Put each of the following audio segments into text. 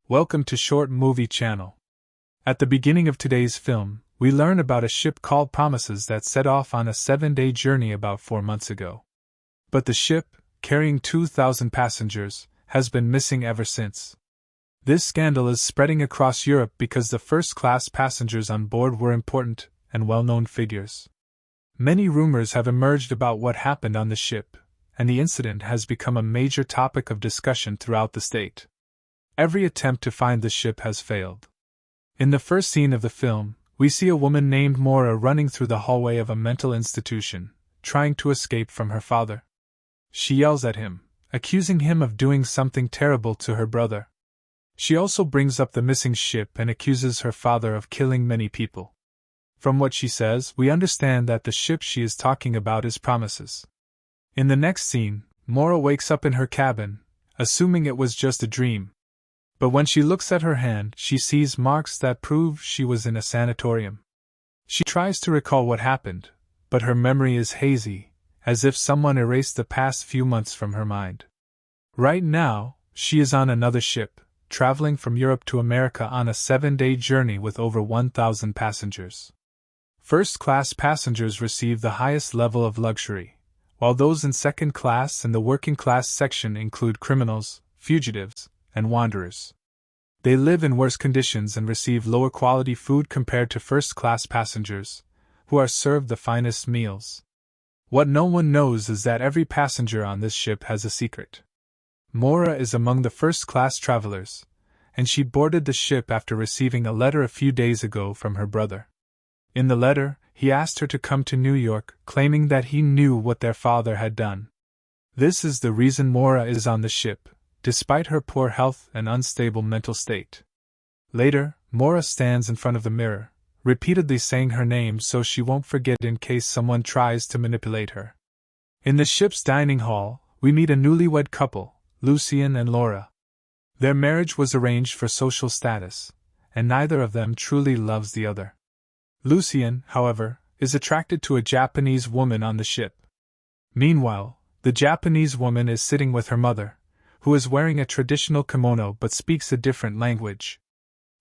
Welcome to Short Movie Channel. At the beginning of today's film, we learn about a ship called Promises that set off on a 7-day journey about 4 months ago. But the ship, carrying 2,000 passengers, has been missing ever since. This scandal is spreading across Europe because the first-class passengers on board were important and well-known figures. Many rumors have emerged about what happened on the ship, and the incident has become a major topic of discussion throughout the state. Every attempt to find the ship has failed. In the first scene of the film, we see a woman named Maura running through the hallway of a mental institution, trying to escape from her father. She yells at him, accusing him of doing something terrible to her brother. She also brings up the missing ship and accuses her father of killing many people. From what she says, we understand that the ship she is talking about is Promises. In the next scene, Maura wakes up in her cabin, assuming it was just a dream. But when she looks at her hand, she sees marks that prove she was in a sanatorium. She tries to recall what happened, but her memory is hazy, as if someone erased the past few months from her mind. Right now, she is on another ship, traveling from Europe to America on a 7-day journey with over 1,000 passengers. First-class passengers receive the highest level of luxury, while those in second class and the working-class section include criminals, fugitives, and wanderers. They live in worse conditions and receive lower quality food compared to first-class passengers, who are served the finest meals. What no one knows is that every passenger on this ship has a secret. Maura is among the first-class travelers, and she boarded the ship after receiving a letter a few days ago from her brother. In the letter, he asked her to come to New York, claiming that he knew what their father had done. This is the reason Maura is on the ship, despite her poor health and unstable mental state. Later, Maura stands in front of the mirror, repeatedly saying her name so she won't forget in case someone tries to manipulate her. In the ship's dining hall, we meet a newlywed couple, Lucien and Laura. Their marriage was arranged for social status, and neither of them truly loves the other. Lucien, however, is attracted to a Japanese woman on the ship. Meanwhile, the Japanese woman is sitting with her mother, who is wearing a traditional kimono but speaks a different language.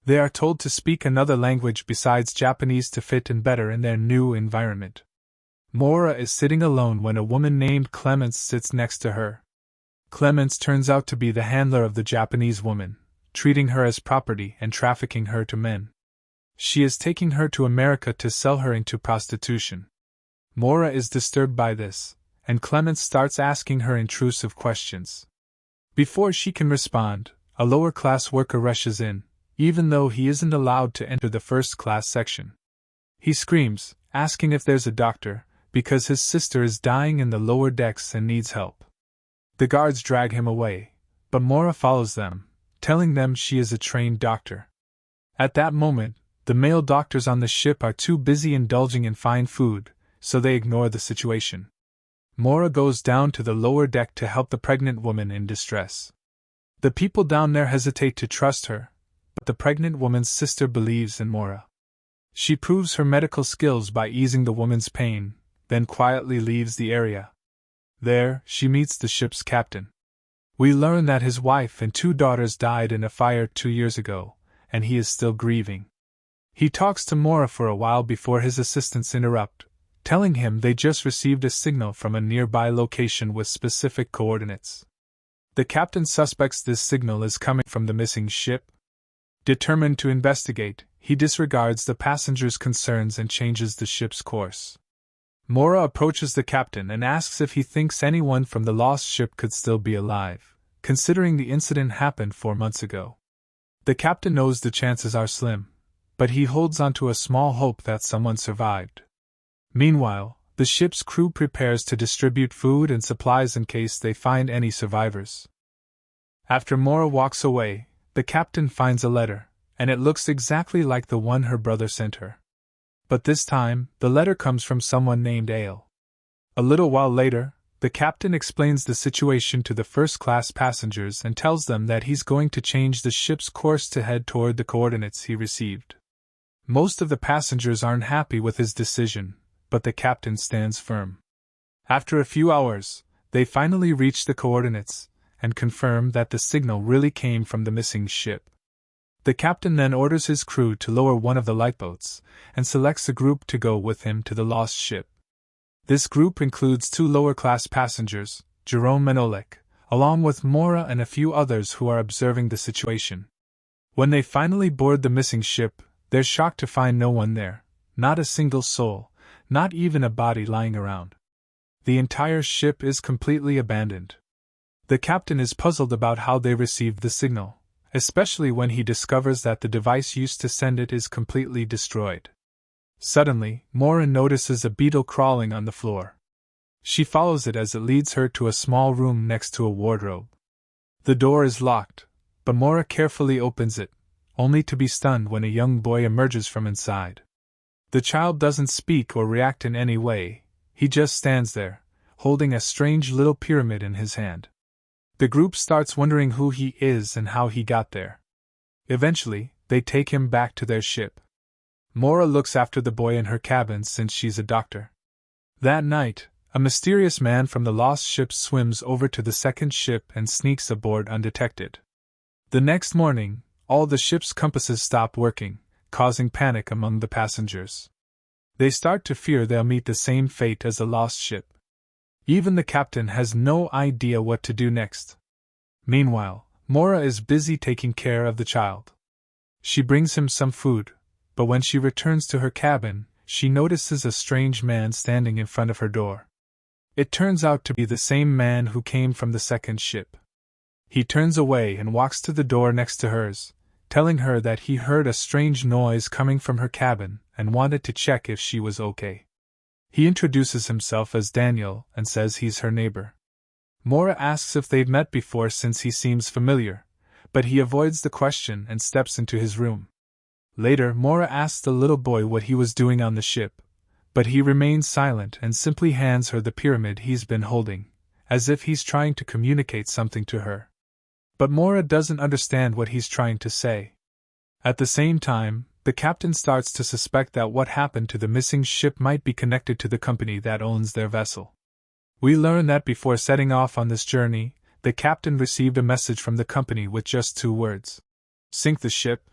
They are told to speak another language besides Japanese to fit in better in their new environment. Maura is sitting alone when a woman named Clemence sits next to her. Clemence turns out to be the handler of the Japanese woman, treating her as property and trafficking her to men. She is taking her to America to sell her into prostitution. Maura is disturbed by this, and Clemence starts asking her intrusive questions. Before she can respond, a lower-class worker rushes in, even though he isn't allowed to enter the first-class section. He screams, asking if there's a doctor, because his sister is dying in the lower decks and needs help. The guards drag him away, but Maura follows them, telling them she is a trained doctor. At that moment, the male doctors on the ship are too busy indulging in fine food, so they ignore the situation. Maura goes down to the lower deck to help the pregnant woman in distress. The people down there hesitate to trust her, but the pregnant woman's sister believes in Maura. She proves her medical skills by easing the woman's pain, then quietly leaves the area. There, she meets the ship's captain. We learn that his wife and 2 daughters died in a fire 2 years ago, and he is still grieving. He talks to Maura for a while before his assistants interrupt, telling him they just received a signal from a nearby location with specific coordinates. The captain suspects this signal is coming from the missing ship. Determined to investigate, he disregards the passengers' concerns and changes the ship's course. Maura approaches the captain and asks if he thinks anyone from the lost ship could still be alive, considering the incident happened 4 months ago. The captain knows the chances are slim, but he holds onto a small hope that someone survived. Meanwhile, the ship's crew prepares to distribute food and supplies in case they find any survivors. After Maura walks away, the captain finds a letter, and it looks exactly like the one her brother sent her. But this time, the letter comes from someone named Ale. A little while later, the captain explains the situation to the first-class passengers and tells them that he's going to change the ship's course to head toward the coordinates he received. Most of the passengers aren't happy with his decision, but the captain stands firm. After a few hours, they finally reach the coordinates, and confirm that the signal really came from the missing ship. The captain then orders his crew to lower one of the lifeboats, and selects a group to go with him to the lost ship. This group includes 2 lower-class passengers, Jerome and Oleg, along with Mora and a few others who are observing the situation. When they finally board the missing ship, they're shocked to find no one there, not a single soul, not even a body lying around. The entire ship is completely abandoned. The captain is puzzled about how they received the signal, especially when he discovers that the device used to send it is completely destroyed. Suddenly, Mora notices a beetle crawling on the floor. She follows it as it leads her to a small room next to a wardrobe. The door is locked, but Mora carefully opens it, only to be stunned when a young boy emerges from inside. The child doesn't speak or react in any way, he just stands there, holding a strange little pyramid in his hand. The group starts wondering who he is and how he got there. Eventually, they take him back to their ship. Mora looks after the boy in her cabin since she's a doctor. That night, a mysterious man from the lost ship swims over to the second ship and sneaks aboard undetected. The next morning, all the ship's compasses stop working, causing panic among the passengers. They start to fear they'll meet the same fate as the lost ship. Even the captain has no idea what to do next. Meanwhile, Mora is busy taking care of the child. She brings him some food, but when she returns to her cabin, she notices a strange man standing in front of her door. It turns out to be the same man who came from the second ship. He turns away and walks to the door next to hers, telling her that he heard a strange noise coming from her cabin and wanted to check if she was okay. He introduces himself as Daniel and says he's her neighbor. Mora asks if they've met before since he seems familiar, but he avoids the question and steps into his room. Later, Mora asks the little boy what he was doing on the ship, but he remains silent and simply hands her the pyramid he's been holding, as if he's trying to communicate something to her. But Mora doesn't understand what he's trying to say. At the same time, the captain starts to suspect that what happened to the missing ship might be connected to the company that owns their vessel. We learn that before setting off on this journey, the captain received a message from the company with just 2 words: "Sink the ship."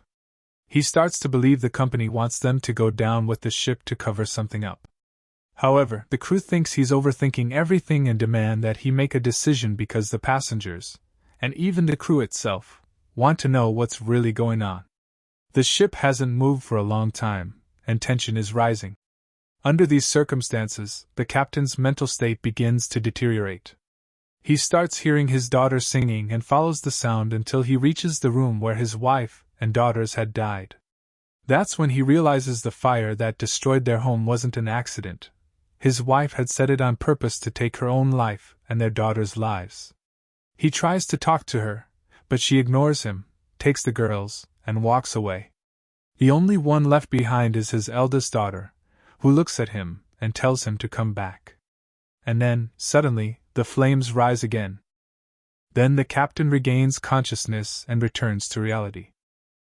He starts to believe the company wants them to go down with the ship to cover something up. However, the crew thinks he's overthinking everything and demand that he make a decision because the passengers, and even the crew itself, want to know what's really going on. The ship hasn't moved for a long time, and tension is rising. Under these circumstances, the captain's mental state begins to deteriorate. He starts hearing his daughter singing and follows the sound until he reaches the room where his wife and daughters had died. That's when he realizes the fire that destroyed their home wasn't an accident. His wife had set it on purpose to take her own life and their daughters' lives. He tries to talk to her, but she ignores him, takes the girls, and walks away. The only one left behind is his eldest daughter, who looks at him and tells him to come back. And then, suddenly, the flames rise again. Then the captain regains consciousness and returns to reality.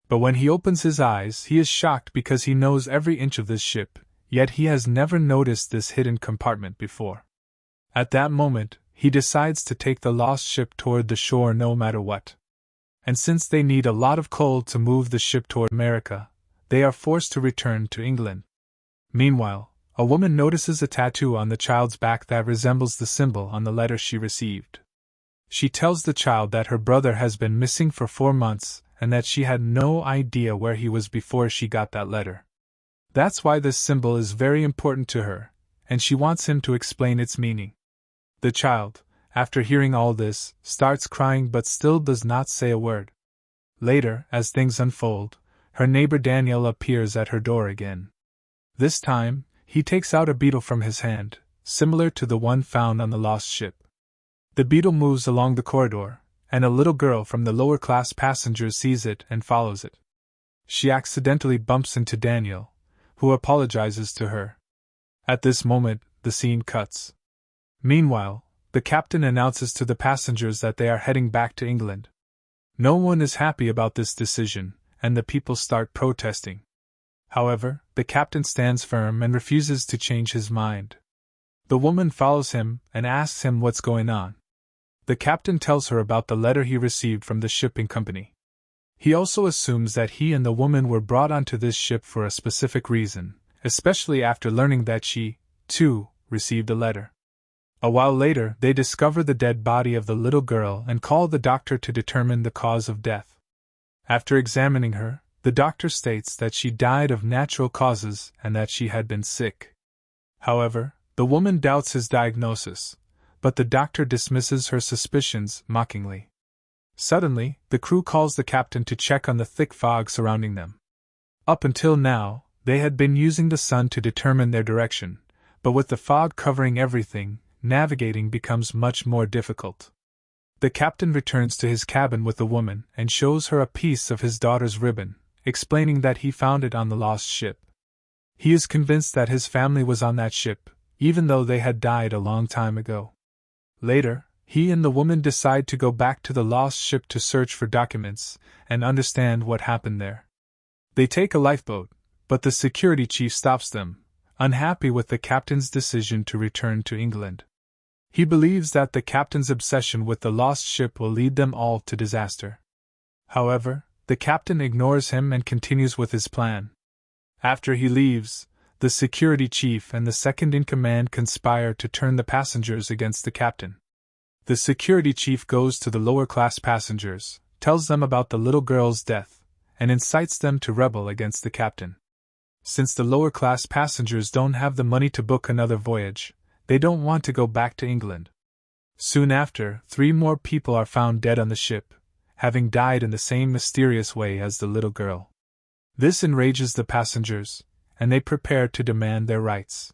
But when he opens his eyes, he is shocked because he knows every inch of this ship, yet he has never noticed this hidden compartment before. At that moment, he decides to take the lost ship toward the shore no matter what. And since they need a lot of coal to move the ship toward America, they are forced to return to England. Meanwhile, a woman notices a tattoo on the child's back that resembles the symbol on the letter she received. She tells the child that her brother has been missing for 4 months and that she had no idea where he was before she got that letter. That's why this symbol is very important to her, and she wants him to explain its meaning. The child, after hearing all this, starts crying but still does not say a word. Later, as things unfold, her neighbor Daniel appears at her door again. This time, he takes out a beetle from his hand, similar to the one found on the lost ship. The beetle moves along the corridor, and a little girl from the lower-class passengers sees it and follows it. She accidentally bumps into Daniel, who apologizes to her. At this moment, the scene cuts. Meanwhile, the captain announces to the passengers that they are heading back to England. No one is happy about this decision, and the people start protesting. However, the captain stands firm and refuses to change his mind. The woman follows him and asks him what's going on. The captain tells her about the letter he received from the shipping company. He also assumes that he and the woman were brought onto this ship for a specific reason, especially after learning that she, too, received a letter. A while later, they discover the dead body of the little girl and call the doctor to determine the cause of death. After examining her, the doctor states that she died of natural causes and that she had been sick. However, the woman doubts his diagnosis, but the doctor dismisses her suspicions mockingly. Suddenly, the crew calls the captain to check on the thick fog surrounding them. Up until now, they had been using the sun to determine their direction, but with the fog covering everything, navigating becomes much more difficult. The captain returns to his cabin with the woman and shows her a piece of his daughter's ribbon, explaining that he found it on the lost ship. He is convinced that his family was on that ship, even though they had died a long time ago. Later, he and the woman decide to go back to the lost ship to search for documents and understand what happened there. They take a lifeboat, but the security chief stops them, unhappy with the captain's decision to return to England. He believes that the captain's obsession with the lost ship will lead them all to disaster. However, the captain ignores him and continues with his plan. After he leaves, the security chief and the second-in-command conspire to turn the passengers against the captain. The security chief goes to the lower-class passengers, tells them about the little girl's death, and incites them to rebel against the captain. Since the lower-class passengers don't have the money to book another voyage, they don't want to go back to England. Soon after, 3 more people are found dead on the ship, having died in the same mysterious way as the little girl. This enrages the passengers, and they prepare to demand their rights.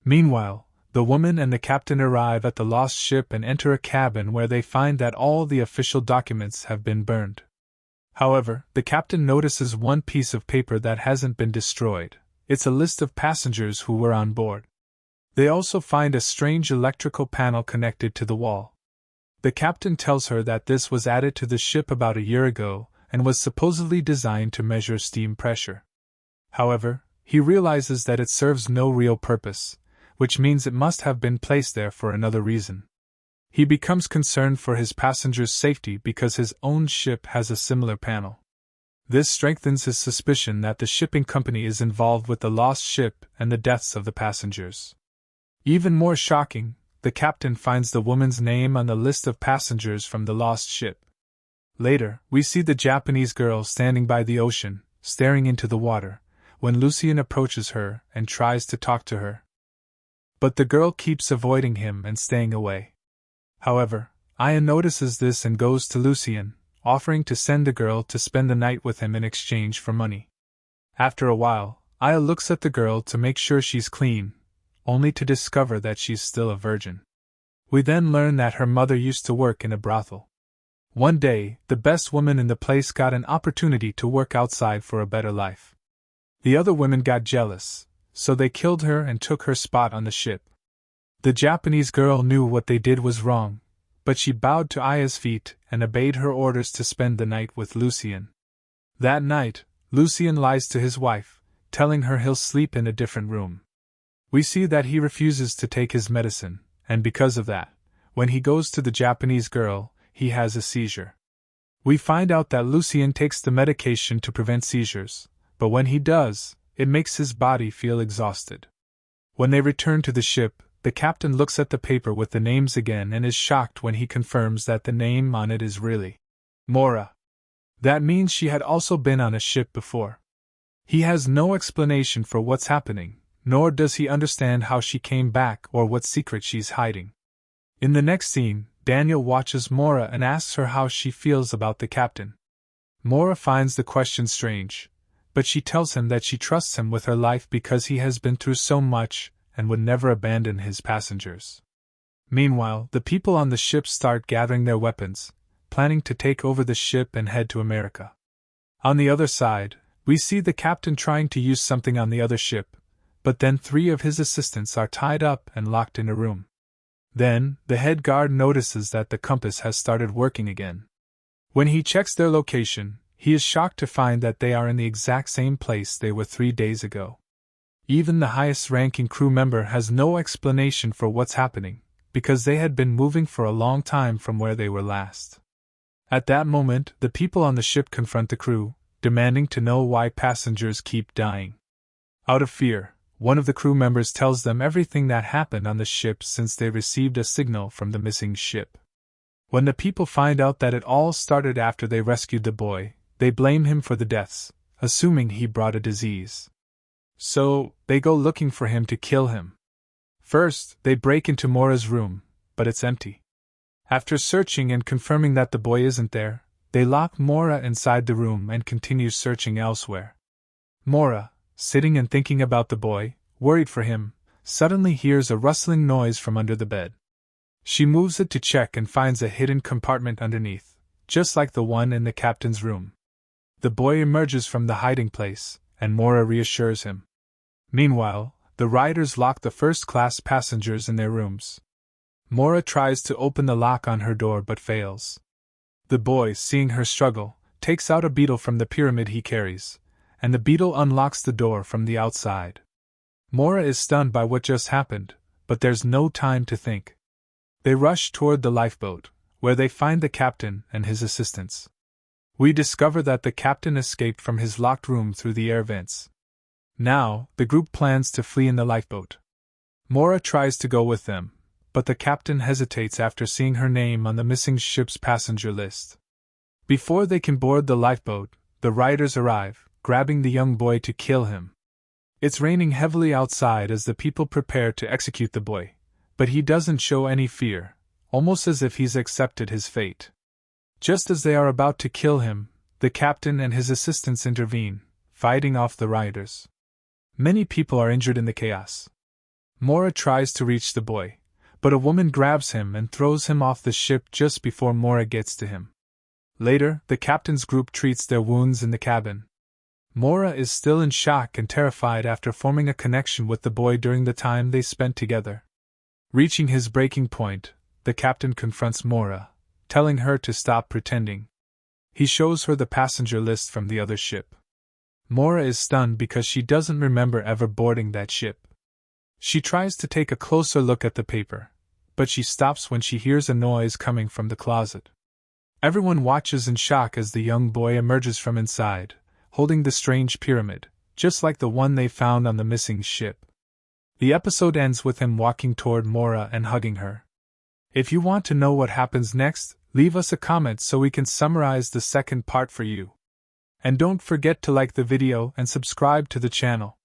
Meanwhile, the woman and the captain arrive at the lost ship and enter a cabin where they find that all the official documents have been burned. However, the captain notices one piece of paper that hasn't been destroyed. It's a list of passengers who were on board. They also find a strange electrical panel connected to the wall. The captain tells her that this was added to the ship about a year ago and was supposedly designed to measure steam pressure. However, he realizes that it serves no real purpose, which means it must have been placed there for another reason. He becomes concerned for his passengers' safety because his own ship has a similar panel. This strengthens his suspicion that the shipping company is involved with the lost ship and the deaths of the passengers. Even more shocking, the captain finds the woman's name on the list of passengers from the lost ship. Later, we see the Japanese girl standing by the ocean, staring into the water, when Lucien approaches her and tries to talk to her. But the girl keeps avoiding him and staying away. However, Aya notices this and goes to Lucien, offering to send the girl to spend the night with him in exchange for money. After a while, Aya looks at the girl to make sure she's clean, only to discover that she's still a virgin. We then learn that her mother used to work in a brothel. One day, the best woman in the place got an opportunity to work outside for a better life. The other women got jealous, so they killed her and took her spot on the ship. The Japanese girl knew what they did was wrong, but she bowed to Aya's feet and obeyed her orders to spend the night with Lucien. That night, Lucien lies to his wife, telling her he'll sleep in a different room. We see that he refuses to take his medicine, and because of that, when he goes to the Japanese girl, he has a seizure. We find out that Lucien takes the medication to prevent seizures, but when he does, it makes his body feel exhausted. When they return to the ship, the captain looks at the paper with the names again and is shocked when he confirms that the name on it is really Mora. That means she had also been on a ship before. He has no explanation for what's happening, nor does he understand how she came back or what secret she's hiding. In the next scene, Daniel watches Mora and asks her how she feels about the captain. Mora finds the question strange, but she tells him that she trusts him with her life because he has been through so much and would never abandon his passengers. Meanwhile, the people on the ship start gathering their weapons, planning to take over the ship and head to America. On the other side, we see the captain trying to use something on the other ship, but then 3 of his assistants are tied up and locked in a room. Then, the head guard notices that the compass has started working again. When he checks their location, he is shocked to find that they are in the exact same place they were 3 days ago. Even the highest-ranking crew member has no explanation for what's happening, because they had been moving for a long time from where they were last. At that moment, the people on the ship confront the crew, demanding to know why passengers keep dying. Out of fear, one of the crew members tells them everything that happened on the ship since they received a signal from the missing ship. When the people find out that it all started after they rescued the boy, they blame him for the deaths, assuming he brought a disease. So, they go looking for him to kill him. First, they break into Mora's room, but it's empty. After searching and confirming that the boy isn't there, they lock Mora inside the room and continue searching elsewhere. Mora, sitting and thinking about the boy, worried for him, suddenly hears a rustling noise from under the bed. She moves it to check and finds a hidden compartment underneath, just like the one in the captain's room. The boy emerges from the hiding place, and Mora reassures him. Meanwhile, the riders lock the first-class passengers in their rooms. Mora tries to open the lock on her door but fails. The boy, seeing her struggle, takes out a beetle from the pyramid he carries, and the beetle unlocks the door from the outside. Mora is stunned by what just happened, but there's no time to think. They rush toward the lifeboat, where they find the captain and his assistants. We discover that the captain escaped from his locked room through the air vents. Now, the group plans to flee in the lifeboat. Mora tries to go with them, but the captain hesitates after seeing her name on the missing ship's passenger list. Before they can board the lifeboat, the riders arrive, grabbing the young boy to kill him. It's raining heavily outside as the people prepare to execute the boy, but he doesn't show any fear, almost as if he's accepted his fate. Just as they are about to kill him, the captain and his assistants intervene, fighting off the riders. Many people are injured in the chaos. Mora tries to reach the boy, but a woman grabs him and throws him off the ship just before Mora gets to him. Later, the captain's group treats their wounds in the cabin. Mora is still in shock and terrified after forming a connection with the boy during the time they spent together. Reaching his breaking point, the captain confronts Mora, telling her to stop pretending. He shows her the passenger list from the other ship. Mora is stunned because she doesn't remember ever boarding that ship. She tries to take a closer look at the paper, but she stops when she hears a noise coming from the closet. Everyone watches in shock as the young boy emerges from inside, holding the strange pyramid, just like the one they found on the missing ship. The episode ends with him walking toward Mora and hugging her. If you want to know what happens next, leave us a comment so we can summarize the second part for you. And don't forget to like the video and subscribe to the channel.